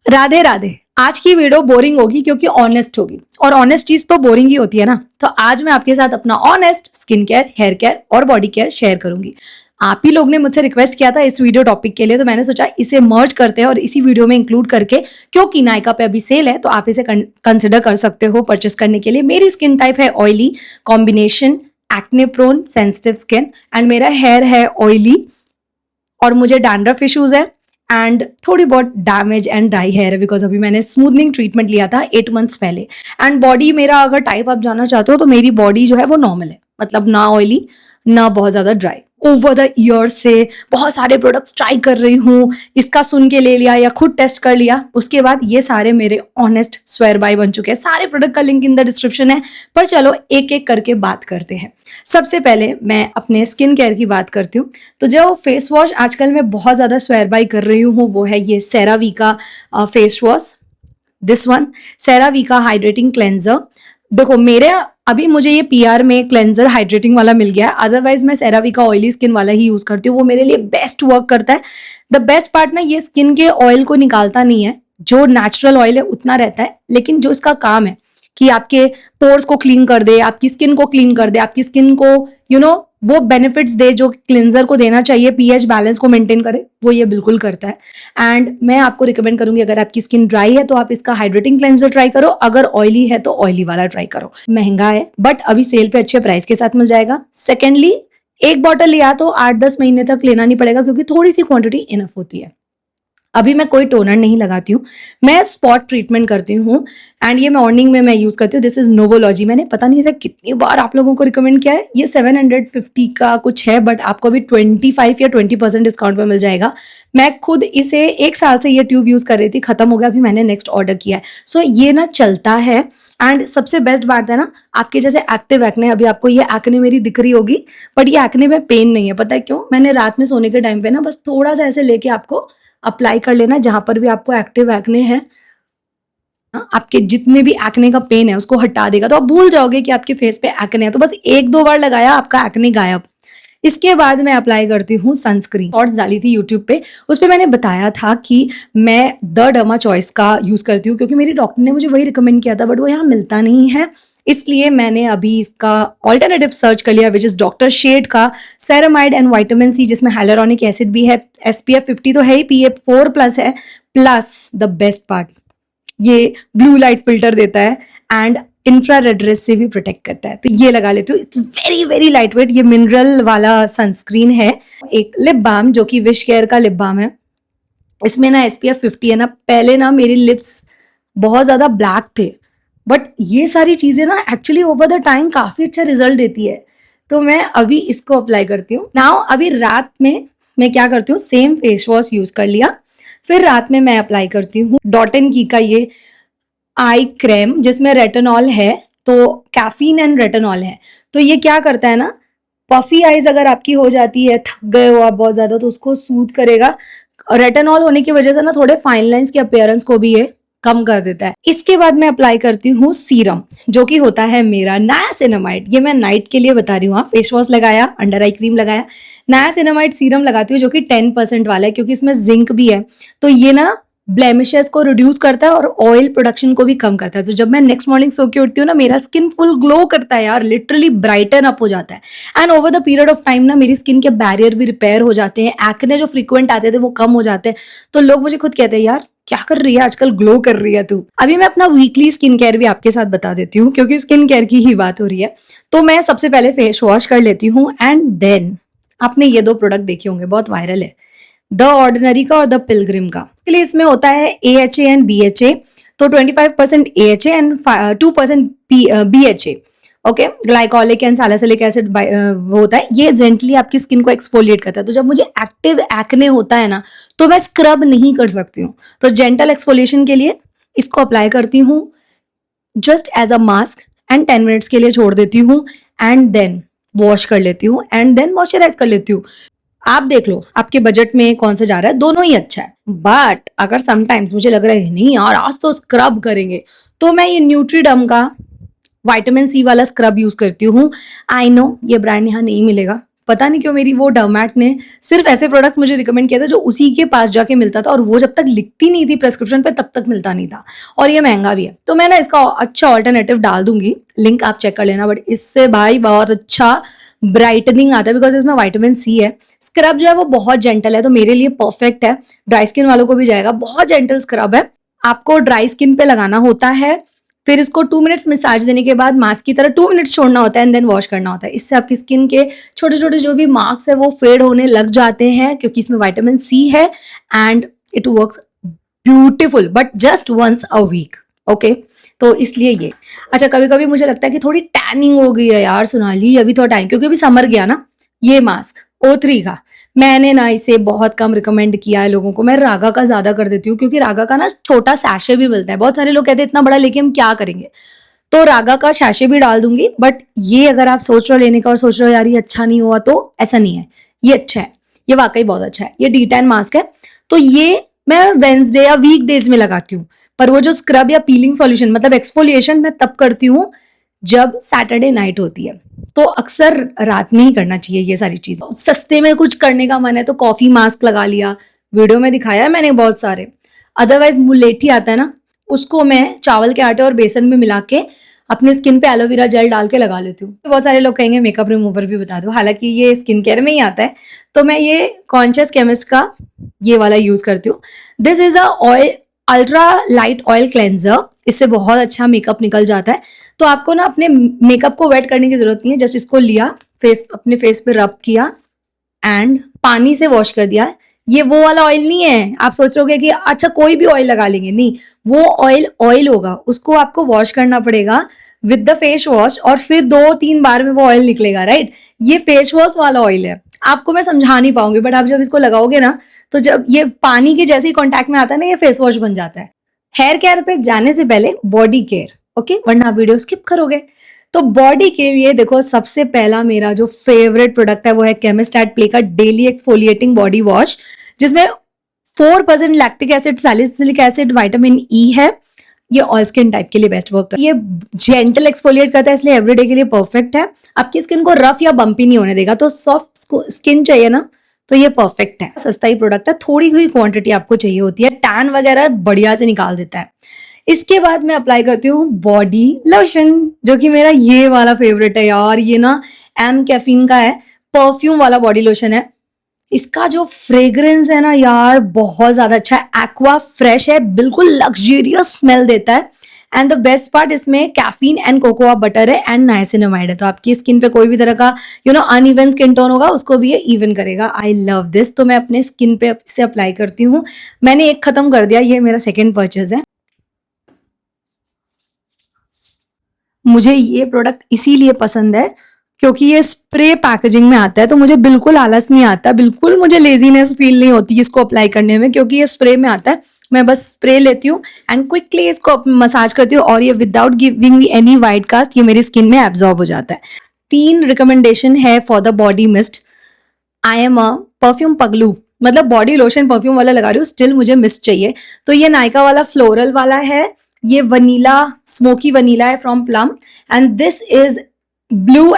राधे राधे। आज की video boring होगी क्योंकि ऑनेस्ट होगी और ऑनेस्ट चीज तो बोरिंग ही होती है ना। तो आज मैं आपके साथ अपना honest skin care, hair care और बॉडी केयर शेयर करूंगी। आप ही लोग ने मुझसे रिक्वेस्ट किया था इस वीडियो टॉपिक के लिए, तो मैंने सोचा इसे मर्ज करते हैं और इसी वीडियो में इंक्लूड करके, क्योंकि नायका पे अभी सेल है तो आप इसे कंसिडर कर सकते हो परचेस करने के लिए। मेरी स्किन टाइप है oily, combination acne prone, sensitive skin, and मेरा हेयर है ऑयली और मुझे डैंड्रफ इश्यूज है एंड थोड़ी बहुत डैमेज एंड ड्राई हेयर है बिकॉज अभी मैंने स्मूथनिंग ट्रीटमेंट लिया था 8 मंथ्स पहले। एंड बॉडी मेरा अगर टाइप आप जानना चाहते हो तो मेरी बॉडी जो है वो नॉर्मल है, मतलब ना ऑयली ना बहुत ज्यादा ड्राई। ओवर द ईयर से बहुत सारे प्रोडक्ट्स ट्राई कर रही हूँ, इसका सुन के ले लिया या खुद टेस्ट कर लिया, उसके बाद ये सारे मेरे ऑनेस्ट स्वेयर बाय बन चुके हैं। सारे प्रोडक्ट का लिंक इन द डिस्क्रिप्शन है, पर चलो एक एक करके बात करते हैं। सबसे पहले मैं अपने स्किन केयर की बात करती हूँ। तो जो फेस वॉश आजकल मैं बहुत ज्यादा स्वेयर बाय कर रही हूँ वो है ये सेरावीका फेस वॉश, दिस वन, सेरावीका हाइड्रेटिंग क्लेंजर। देखो मेरे अभी मुझे ये पीआर में क्लेंजर हाइड्रेटिंग वाला मिल गया है, अदरवाइज मैं सेरावीका ऑयली स्किन वाला ही यूज करती हूँ, वो मेरे लिए बेस्ट वर्क करता है। द बेस्ट पार्ट ना, ये स्किन के ऑयल को निकालता नहीं है, जो नेचुरल ऑयल है उतना रहता है, लेकिन जो इसका काम है कि आपके पोर्स को क्लीन कर दे, आपकी स्किन को क्लीन कर दे, आपकी स्किन को वो बेनिफिट्स दे जो क्लिंजर को देना चाहिए, पीएच बैलेंस को मेंटेन करे, वो ये बिल्कुल करता है। एंड मैं आपको रिकमेंड करूंगी, अगर आपकी स्किन ड्राई है तो आप इसका हाइड्रेटिंग क्लेंजर ट्राई करो, अगर ऑयली है तो ऑयली वाला ट्राई करो। महंगा है बट अभी सेल पे अच्छे प्राइस के साथ मिल जाएगा। सेकेंडली, एक बॉटल लिया तो 8-10 महीने तक लेना नहीं पड़ेगा क्योंकि थोड़ी सी क्वांटिटी इनफ होती है। अभी मैं कोई टोनर नहीं लगाती हूँ, मैं स्पॉट ट्रीटमेंट करती हूँ एंड ये मॉर्निंग में मैं यूज करती हूँ। This is Novology. मैंने पता नहीं इसे कितनी बार आप लोगों को रिकमेंड किया है। ये 750 का कुछ है बट आपको अभी 25 या 20% डिस्काउंट पे मिल जाएगा। मैं खुद इसे 1 साल से ये ट्यूब यूज कर रही थी, खत्म हो गया, अभी मैंने नेक्स्ट ऑर्डर किया है। सो ये ना चलता है। एंड सबसे बेस्ट बात है ना, आपके जैसे एक्टिव एक्ने, अभी आपको ये एक्ने मेरी दिख रही होगी बट ये एक्ने में पेन नहीं है। पता है क्यों? मैंने रात में सोने के टाइम पे ना बस थोड़ा सा ऐसे लेके आपको अप्लाई कर लेना, जहां पर भी आपको एक्टिव एक्ने है, आपके जितने भी एक्ने का पेन है उसको हटा देगा, तो आप भूल जाओगे कि आपके फेस पे एक्ने है। तो बस 1-2 बार लगाया, आपका एक्ने गायब। इसके बाद मैं अप्लाई करती हूँ सनस्क्रीन। शॉर्ट्स डाली थी यूट्यूब पे, उस पर मैंने बताया था कि मैं द डर्मा चॉइस का यूज करती हूँ क्योंकि मेरी डॉक्टर ने मुझे वही रिकमेंड किया था बट वो यहाँ मिलता नहीं है, इसलिए मैंने अभी इसका ऑल्टरनेटिव सर्च कर लिया, विच इज डॉक्टर शेड का सेरामाइड एंड विटामिन सी, जिसमें हाइलुरोनिक एसिड भी है, SPF 50 तो है ही, PA4+ है, प्लस द बेस्ट पार्ट, ये ब्लू लाइट फिल्टर देता है एंड इंफ्रारेड रेज से भी प्रोटेक्ट करता है। तो ये लगा लेती हूँ। It's very very light wait. ये मिनरल वाला सनस्क्रीन है। एक लिप बाम जो कि विश केयर का लिप बाम है, इसमें ना SPF 50 है ना। पहले ना मेरी लिप्स बहुत ज्यादा ब्लैक थे बट ये सारी चीजें ना एक्चुअली ओवर द टाइम काफी अच्छा रिजल्ट देती है, तो मैं अभी इसको अप्लाई करती हूँ। नाउ अभी रात में मैं क्या करती हूँ, सेम फेस वॉश यूज कर लिया, फिर रात में मैं अप्लाई करती हूँ डॉट एंड की का ये आई क्रीम, जिसमें रेटिनॉल है, तो कैफीन एंड रेटिनॉल है। तो ये क्या करता है ना, पफी आईज अगर आपकी हो जाती है, थक गए हो आप बहुत ज्यादा, तो उसको सूद करेगा। रेटिनॉल होने की वजह से ना थोड़े फाइन लाइंस के अपीयरेंस को भी ये कम कर देता है। इसके बाद मैं अप्लाई करती हूँ सीरम, जो कि होता है मेरा नायासिनामाइड। ये मैं नाइट के लिए बता रही हूँ। फेस वॉश लगाया, अंडर आई क्रीम लगाया, नायासिनामाइड सीरम लगाती हूँ जो कि 10% वाला है क्योंकि इसमें जिंक भी है। तो ये ना ब्लेमिशेस को रिड्यूस करता है और ऑयल प्रोडक्शन को भी कम करता है। तो जब मैं नेक्स्ट मॉर्निंग सो के उठती हूँ ना, मेरा स्किन फुल ग्लो करता है यार, लिटरली ब्राइटन अप हो जाता है। And over the period of time ना मेरी स्किन के बैरियर भी रिपेयर हो जाते हैं, एक्ने जो फ्रीक्वेंट आते थे वो कम हो जाते हैं। तो लोग मुझे खुद कहते हैं, यार क्या कर रही है आजकल, ग्लो कर रही है तू। अभी मैं अपना वीकली स्किन केयर भी आपके साथ बता देती हूँ क्योंकि स्किन केयर की ही बात हो रही है। तो मैं सबसे पहले फेस वॉश कर लेती हूँ एंड देन आपने ये 2 प्रोडक्ट देखे होंगे, बहुत वायरल है, द ऑर्डिनरी का और द पिलग्रिम का। इसमें होता है AHA एंड BHA, तो 25% AHA and 2% BHA, okay, glycolic and salicylic acid वो होता है। ये जेंटली आपकी स्किन को एक्सफोलिएट करता है। तो जब मुझे एक्टिव एक्ने होता है ना, तो मैं स्क्रब नहीं कर सकती हूँ, तो जेंटल एक्सफोलिएशन के लिए इसको अप्लाई करती हूँ just as a mask and 10 minutes के लिए छोड़ देती हूँ एंड देन वॉश कर लेती हूँ एंड देन मॉइस्चराइज कर लेती हूँ। आप देख लो आपके बजट में कौन सा जा रहा है, दोनों ही अच्छा है। बट अगर समटाइम्स मुझे लग रहा है नहीं यार आज तो स्क्रब करेंगे, तो मैं ये न्यूट्रीडम का विटामिन C वाला स्क्रब यूज करती हूँ। आई नो ये ब्रांड यहाँ नहीं मिलेगा, पता नहीं क्यों मेरी वो डर्मैट ने सिर्फ ऐसे प्रोडक्ट्स मुझे रिकमेंड किया था जो उसी के पास जाके मिलता था, और वो जब तक लिखती नहीं थी प्रेस्क्रिप्शन पे तब तक मिलता नहीं था, और ये महंगा भी है। तो मैं ना इसका अच्छा ऑल्टरनेटिव डाल दूंगी, लिंक आप चेक कर लेना। बट इससे भाई बहुत अच्छा ब्राइटनिंग आता है बिकॉज इसमें विटामिन सी है। स्क्रब जो है वो बहुत जेंटल है, तो मेरे लिए परफेक्ट है, ड्राई स्किन वालों को भी जाएगा। बहुत जेंटल स्क्रब है, आपको ड्राई स्किन पे लगाना होता है, फिर इसको 2 मिनट्स मसाज देने के बाद मास्क की तरह 2 मिनट्स छोड़ना होता है एंड देन वॉश करना होता है। इससे आपकी स्किन के छोटे छोटे जो भी मार्क्स है वो फेड होने लग जाते हैं, क्योंकि इसमें विटामिन सी है and it works beautiful, but just once a week. Okay, तो इसलिए ये अच्छा। कभी कभी मुझे लगता है कि थोड़ी टैनिंग हो गई है यार सोनाली, अभी थोड़ा टैनिंग, क्योंकि अभी समर गया ना। ये मास्क O3 का मैंने ना इसे बहुत कम रिकमेंड किया है लोगों को, मैं रागा का ज्यादा कर देती हूँ, क्योंकि रागा का ना छोटा सैशे भी मिलता है। बहुत सारे लोग कहते हैं इतना बड़ा लेके हम क्या करेंगे, तो रागा का सैशे भी डाल दूंगी। बट ये अगर आप सोच रहे हो लेने का और सोच रहे हो यार ये अच्छा नहीं हुआ, तो ऐसा नहीं है, ये अच्छा है, ये वाकई बहुत अच्छा है। ये D10 मास्क है, तो ये मैं वेंसडे या वीक डेज में लगाती हूँ। पर वो जो स्क्रब या पीलिंग सॉल्यूशन मतलब एक्सफोलिएशन मैं तब करती हूँ जब सैटरडे नाइट होती है, तो अक्सर रात में ही करना चाहिए ये सारी चीजें। सस्ते में कुछ करने का मन है तो कॉफी मास्क लगा लिया, वीडियो में दिखाया है मैंने बहुत सारे। अदरवाइज मुलेठी आता है ना, उसको मैं चावल के आटे और बेसन में मिला के अपने स्किन पे एलोवेरा जेल डाल के लगा लेती हूँ। बहुत सारे लोग कहेंगे मेकअप रिमूवर भी बता दो, हालांकि ये स्किन केयर में ही आता है, तो मैं ये कॉन्शियस केमिस्ट का ये वाला यूज करती हूँ। This is a oil, ultra light oil cleanser, इससे बहुत अच्छा मेकअप निकल जाता है। तो आपको ना अपने मेकअप को वेट करने की जरूरत नहीं है, जस्ट इसको लिया, फेस अपने फेस पे रब किया एंड पानी से वॉश कर दिया। ये वो वाला ऑयल नहीं है, आप सोच रहे कि अच्छा कोई भी ऑयल लगा लेंगे, नहीं, वो ऑयल होगा, उसको आपको वॉश करना पड़ेगा विद द फेस वॉश, और फिर 2-3 बार में वो ऑयल निकलेगा, राइट। ये फेस वॉश वाला ऑयल है, आपको मैं समझा नहीं पाऊंगी, बट आप जब इसको लगाओगे ना, तो जब ये पानी के जैसे ही कॉन्टैक्ट में आता है ना, ये फेस वॉश बन जाता है। हेयर केयर पे जाने से पहले बॉडी केयर, ओके, वरना आप वीडियो स्किप करोगे। तो बॉडी के लिए देखो, सबसे पहला मेरा जो फेवरेट प्रोडक्ट है वो है केमिस्ट एट प्ले का डेली एक्सफोलिएटिंग बॉडी वॉश, जिसमें 4% lactic acid, salicylic acid, vitamin E है। ये ऑल स्किन टाइप के लिए बेस्ट वर्क करता है। ये जेंटल एक्सफोलिएट करता है, इसलिए एवरीडे के लिए परफेक्ट है। आपकी स्किन को रफ या बम्पी नहीं होने देगा। तो सॉफ्ट स्किन चाहिए ना, तो ये परफेक्ट है। सस्ता ही प्रोडक्ट है, थोड़ी हुई क्वांटिटी आपको चाहिए होती है, टैन वगैरह बढ़िया से निकाल देता है। इसके बाद मैं अप्लाई करती हूँ बॉडी लोशन, जो कि मेरा ये वाला फेवरेट है यार। ये ना एम कैफीन का है, परफ्यूम वाला बॉडी लोशन है। इसका जो फ्रेग्रेंस है ना यार, बहुत ज्यादा अच्छा है, एक्वा फ्रेश है, बिल्कुल लग्जरियस स्मेल देता है। एंड द बेस्ट पार्ट, इसमें कैफीन एंड कोकोआ बटर है एंड नाइसिनामाइड है, तो आपकी स्किन पे कोई भी तरह का अनइवन स्किन टोन होगा उसको भी ये इवन करेगा। I love this. तो मैं अपने स्किन पे इसे अप्लाई करती हूँ। मैंने एक खत्म कर दिया, ये मेरा सेकेंड परचेज है। मुझे ये प्रोडक्ट इसीलिए पसंद है क्योंकि ये स्प्रे पैकेजिंग में आता है, तो मुझे बिल्कुल आलस नहीं आता, बिल्कुल मुझे लेजीनेस फील नहीं होती इसको अप्लाई करने में, क्योंकि ये स्प्रे में आता है। मैं बस स्प्रे लेती हूँ एंड क्विकली इसको मसाज करती हूँ, और ये without giving any white cast ये मेरी स्किन में एब्जॉर्ब हो जाता है। 3 रिकमेंडेशन है for the body mist. I am a perfume पगलू, मतलब बॉडी लोशन परफ्यूम वाला लगा रही हूँ, स्टिल मुझे मिस्ट चाहिए। तो ये नायका वाला फ्लोरल वाला है, ये वनीला, स्मोकी वनीला है from Plum, and this is blue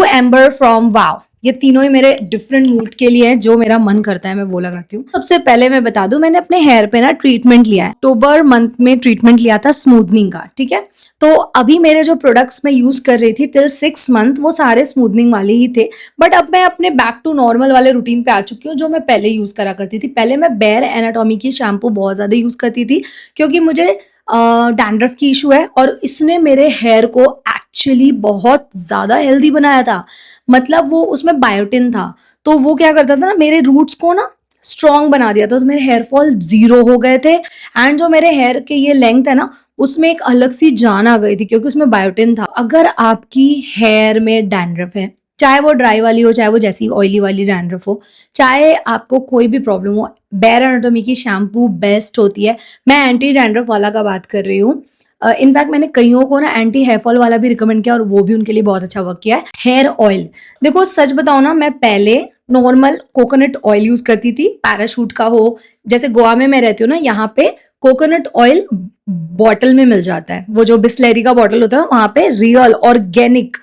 amber from Wow. ये तीनों ही मेरे डिफरेंट मूड के लिए है, जो मेरा मन करता है मैं वो लगाती हूँ। सबसे पहले मैं बता दूं, मैंने अपने हेयर पे ना ट्रीटमेंट लिया है, अक्टूबर मंथ में ट्रीटमेंट लिया था स्मूथनिंग का, ठीक है। तो अभी मेरे जो प्रोडक्ट्स मैं यूज कर रही थी टिल 6 मंथ, वो सारे स्मूथनिंग वाले ही थे, बट अब मैं अपने बैक टू नॉर्मल वाले रूटीन पे आ चुकी हूँ, जो मैं पहले यूज करा करती थी। पहले मैं बेयर एनाटॉमी की शैम्पू बहुत ज्यादा यूज करती थी, क्योंकि मुझे डैंड्रफ की इशू है, और इसने मेरे हेयर को एक्चुअली बहुत ज्यादा हेल्दी बनाया था। मतलब वो उसमें बायोटिन था, तो वो क्या करता था ना, मेरे रूट्स को ना स्ट्रॉन्ग बना दिया था, तो मेरे हेयर फॉल 0 हो गए थे। एंड जो मेरे हेयर के ये लेंथ है ना, उसमें एक अलग सी जान आ गई थी, क्योंकि उसमें बायोटिन था। अगर आपकी हेयर में डैंड्रफ है, चाहे वो ड्राई वाली हो, चाहे वो जैसी ऑयली वाली डैंड्रफ हो, चाहे आपको कोई भी प्रॉब्लम हो, बेयर एनाटॉमी की शैम्पू बेस्ट होती है। मैं एंटी डैंड्रफ वाला का बात कर रही हूँ। इनफैक्ट मैंने कईयों को ना एंटी हेयर फॉल वाला भी रिकमेंड किया, और वो भी उनके लिए बहुत अच्छा वर्क किया है। हेयर ऑयल, देखो सच बताओ ना, मैं पहले नॉर्मल कोकोनट ऑयल यूज करती थी, पैराशूट का हो, जैसे गोवा में मैं रहती हूँ ना, यहाँ पे कोकोनट ऑयल बॉटल में मिल जाता है, वो जो बिस्लेरी का बॉटल होता है वहां पे रियल ऑर्गेनिक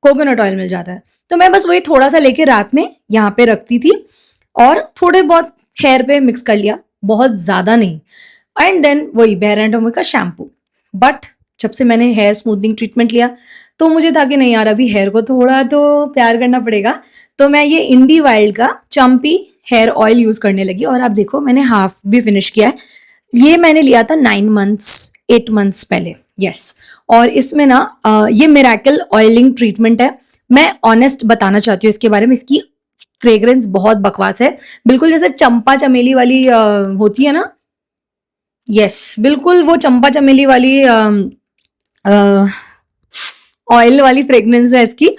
कोकोनट ऑयल मिल जाता है। तो मैं बस वही थोड़ा सा लेके रात में यहाँ पे रखती थी और थोड़े बहुत हेयर पे मिक्स कर लिया, बहुत ज्यादा नहीं। एंड देन वही बेयर एनाटॉमी का शैम्पू। बट जब से मैंने हेयर स्मूथनिंग ट्रीटमेंट लिया तो मुझे था कि नहीं यार, अभी हेयर को थोड़ा तो प्यार करना पड़ेगा। तो मैं ये इंडी वाइल्ड का चम्पी हेयर ऑयल यूज करने लगी और आप देखो मैंने हाफ भी फिनिश किया है। ये मैंने लिया था 8 मंथ्स पहले। यस। और इसमें ना ये मिरेकल ऑयलिंग ट्रीटमेंट है। मैं ऑनेस्ट बताना चाहती हूँ इसके बारे में। इसकी फ्रेग्रेंस बहुत बकवास है, बिल्कुल जैसे चंपा चमेली वाली होती है ना। यस, बिल्कुल वो चंपा चमेली वाली ऑयल वाली फ्रेग्रेंस है इसकी।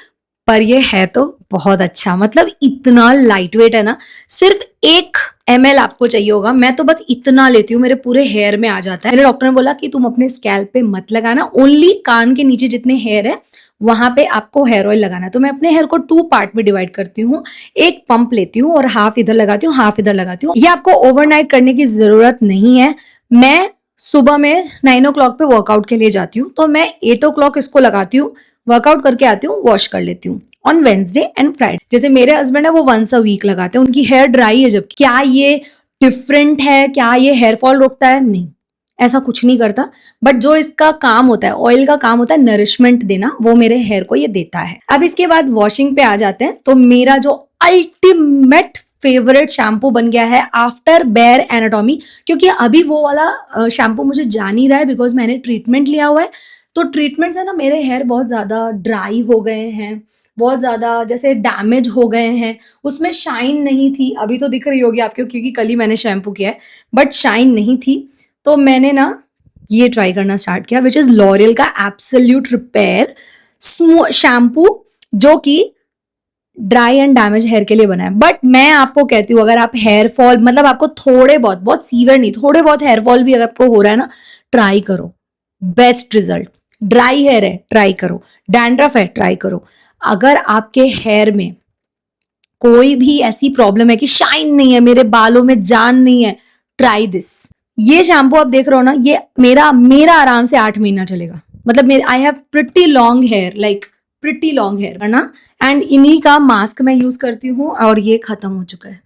पर ये है तो बहुत अच्छा, मतलब इतना लाइट वेट है ना। सिर्फ 1 ml आपको चाहिए होगा। मैं तो बस इतना लेती हूँ, मेरे पूरे हेयर में आ जाता है। मेरे डॉक्टर ने बोला कि तुम अपने स्कैल्प पे मत लगाना, ओनली कान के नीचे जितने हेयर है वहां पे आपको हेयर ऑयल लगाना है। तो मैं अपने हेयर को 2 पार्ट में डिवाइड करती हूँ। एक पंप लेती हूँ और हाफ इधर लगाती हूँ, हाफ इधर लगाती हूँ। ये आपको ओवरनाइट करने की जरूरत नहीं है। मैं सुबह में 9 o'clock पे वर्कआउट के लिए जाती हूँ, तो मैं 8 o'clock इसको लगाती हूँ, वर्कआउट करके आती हूँ, वॉश कर लेती हूँ ऑन वेंसडे एंड फ्राइडे। जैसे मेरे हस्बैंड है वो वंस अ वीक लगाते हैं, उनकी हेयर ड्राई है। जब क्या ये डिफरेंट है? क्या ये हेयर फॉल रोकता है? नहीं, ऐसा कुछ नहीं करता। बट जो इसका काम होता है, ऑयल का काम होता है नरिशमेंट देना, वो मेरे हेयर को ये देता है। अब इसके बाद वॉशिंग पे आ जाते हैं। तो मेरा जो अल्टीमेट फेवरेट शैम्पू बन गया है आफ्टर बेयर एनाटॉमी, क्योंकि अभी वो वाला शैम्पू मुझे जा नहीं रहा है बिकॉज मैंने ट्रीटमेंट लिया हुआ है। तो ट्रीटमेंट से ना मेरे हेयर बहुत ज्यादा ड्राई हो गए हैं, बहुत ज्यादा जैसे डैमेज हो गए हैं। उसमें शाइन नहीं थी, अभी तो दिख रही होगी आपको क्योंकि कल ही मैंने शैम्पू किया है, बट शाइन नहीं थी। तो मैंने ना ये ट्राई करना स्टार्ट किया, विच इज लॉरियल का एब्सोल्यूट रिपेयर शैम्पू, जो कि ड्राई एंड डैमेज हेयर के लिए बना है। बट मैं आपको कहती हूँ, अगर आप हेयर फॉल, मतलब आपको थोड़े बहुत, बहुत सीवियर नहीं, थोड़े बहुत हेयर फॉल भी अगर आपको हो रहा है ना, ट्राई करो, बेस्ट रिजल्ट। ड्राई हेयर है, ट्राई करो। डैंड्रफ है, ट्राई करो। अगर आपके हेयर में कोई भी ऐसी प्रॉब्लम है कि शाइन नहीं है, मेरे बालों में जान नहीं है, ट्राई दिस। ये शैम्पू आप देख रहे हो ना, ये मेरा आराम से 8 महीना चलेगा। मतलब मेरे I have pretty long hair, like pretty long hair है ना। एंड इन्हीं का मास्क मैं यूज करती हूँ और ये खत्म हो चुका है।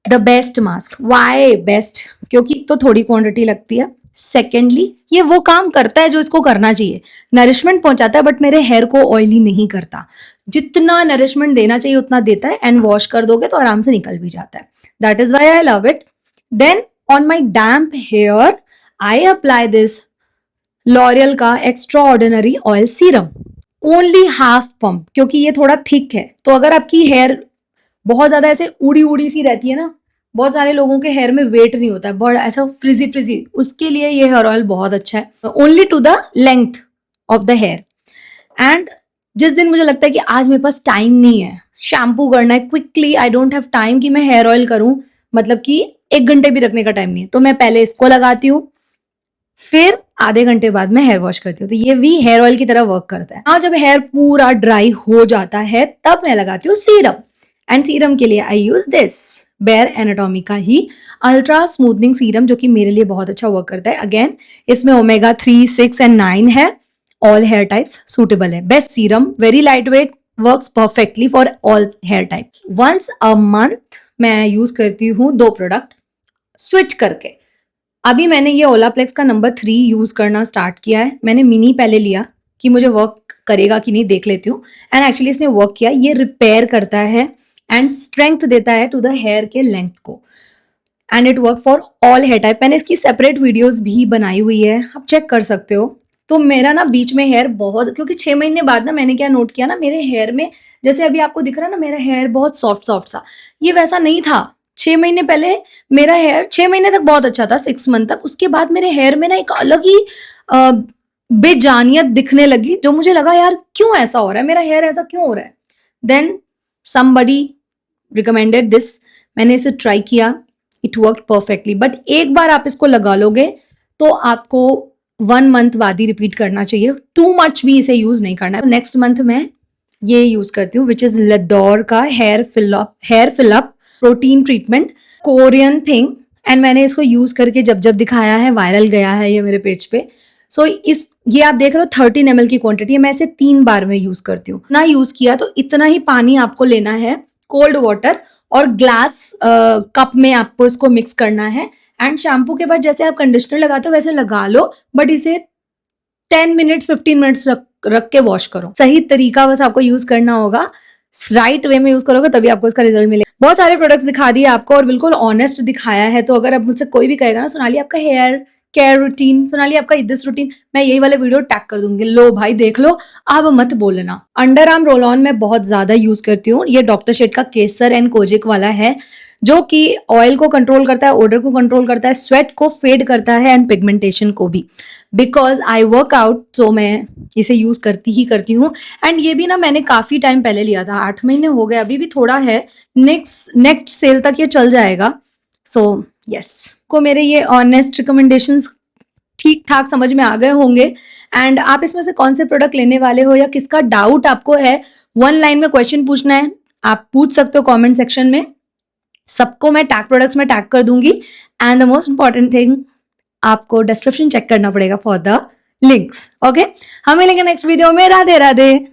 The best mask. Why best? क्योंकि तो थोड़ी क्वांटिटी लगती है। सेकेंडली ये वो काम करता है जो इसको करना चाहिए, नरिशमेंट पहुंचाता है, बट मेरे हेयर को ऑयली नहीं करता। जितना नरिशमेंट देना चाहिए उतना देता है, एंड वॉश कर दोगे तो आराम से निकल भी जाता है। That is why I love it. Then on my damp hair I apply this L'Oreal का extra ordinary oil serum, only half pump, क्योंकि ये थोड़ा थिक है। तो अगर आपकी हेयर बहुत ज्यादा ऐसे उड़ी उड़ी सी रहती है ना, बहुत सारे लोगों के हेयर में वेट नहीं होता है, बहुत ऐसा फ्रिजी फ्रिजी, उसके लिए ये हेयर ऑयल बहुत अच्छा है, only to the length of the hair. And जिस दिन मुझे लगता है कि आज मेरे पास टाइम नहीं है, शैम्पू करना है quickly, I don't have time कि मैं हेयर ऑयल करूं, मतलब कि 1 घंटे भी रखने का टाइम नहीं है, तो मैं पहले इसको लगाती हूँ, फिर आधे घंटे बाद मैं हेयर वॉश करती हूँ। तो ये भी हेयर ऑयल की तरह वर्क करता है। हाँ, जब हेयर पूरा ड्राई हो जाता है तब मैं लगाती हूँ सीरम। एंड सीरम के लिए आई यूज दिस बेयर एनाटॉमी का ही अल्ट्रा स्मूथनिंग सीरम, जो कि मेरे लिए बहुत अच्छा वर्क करता है। अगेन इसमें ओमेगा 3, 6 एंड 9 है। ऑल हेयर टाइप्स सूटेबल है। Best serum, very light weight, works perfectly for all hair type. Once a month मैं यूज करती हूँ 2 प्रोडक्ट स्विच करके। अभी मैंने ये ओलाप्लेक्स का नंबर 3 यूज करना स्टार्ट किया है। मैंने मिनी पहले लिया कि मुझे वर्क करेगा कि नहीं देख लेती हूँ, एंड एक्चुअली इसने वर्क किया। ये रिपेयर करता है एंड स्ट्रेंथ देता है टू द हेयर के लेंथ को, and it work for all hair type. मैंने इसकी सेपरेट वीडियोस भी बनाई हुई है, आप चेक कर सकते हो। तो मेरा ना बीच में हेयर बहुत, क्योंकि 6 महीने बाद ना मैंने क्या नोट किया ना, मेरे हेयर में जैसे अभी आपको दिख रहा है ना, मेरा हेयर बहुत सॉफ्ट सॉफ्ट सा, ये वैसा नहीं था। 6 महीने पहले मेरा हेयर 6 महीने तक बहुत अच्छा था, 6 मंथ तक। उसके बाद मेरे हेयर में ना एक अलग ही बेजानियत दिखने लगी, जो मुझे लगा यार क्यों ऐसा हो रहा है, मेरा हेयर ऐसा क्यों हो रहा है। देन somebody recommended this, मैंने इसे ट्राई किया, इट वर्क परफेक्टली। बट एक बार आप इसको लगा लोगे तो आपको 1 मंथ बाद ही रिपीट करना चाहिए, टू मच भी इसे यूज नहीं करना है। नेक्स्ट मंथ मैं ये यूज करती हूँ, विच इज लडोर का hair fill up protein treatment, Korean thing. And मैंने इसको यूज करके जब जब दिखाया है, वायरल गया है ये मेरे पेज पे। सो इस ये आप देख रहे हो 13 ml की क्वांटिटी है, मैं इसे 3 बार में यूज करती हूँ ना। यूज किया तो इतना ही पानी आपको लेना है, कोल्ड वाटर, और ग्लास कप में आपको इसको मिक्स करना है। एंड शैम्पू के बाद जैसे आप कंडीशनर लगाते हो वैसे लगा लो, बट इसे 10 मिनट्स 15 मिनट्स रख के वॉश करो। सही तरीका बस आपको यूज करना होगा, राइट वे में यूज करोगे तभी आपको इसका रिजल्ट मिलेगा। बहुत सारे प्रोडक्ट्स दिखा दिए आपको और बिल्कुल ऑनेस्ट दिखाया है। तो अगर अब मुझसे कोई भी कहेगा ना सोनाली आपका हेयर केयर रूटीन, सोनाली आपका दिस रूटीन, मैं यही वाले वीडियो टैग कर दूंगी, लो भाई देख लो, अब मत बोलना। अंडर आर्म रोल ऑन मैं बहुत ज्यादा यूज करती हूँ। ये डॉक्टर शेड का केसर एंड कोजिक वाला है, जो कि ऑयल को कंट्रोल करता है, ओडर को कंट्रोल करता है, स्वेट को फेड करता है एंड पिगमेंटेशन को भी। बिकॉज आई वर्क आउट, सो मैं इसे यूज करती ही करती हूँ। एंड ये भी ना मैंने काफी टाइम पहले लिया था, 8 महीने हो गए, अभी भी थोड़ा है, नेक्स्ट सेल तक ये चल जाएगा। सो यस, को मेरे ये ऑनेस्ट रिकमेंडेशंस ठीक ठाक समझ में आ गए होंगे। एंड आप इसमें से कौन से प्रोडक्ट लेने वाले हो या किसका डाउट आपको है, 1 लाइन में क्वेश्चन पूछना है, आप पूछ सकते हो कमेंट सेक्शन में। सबको मैं टैग प्रोडक्ट्स में टैग कर दूंगी। And the most important thing, आपको डिस्क्रिप्शन चेक करना पड़ेगा फॉर द लिंक्स। ओके, हम मिलेंगे नेक्स्ट वीडियो में। राधे राधे।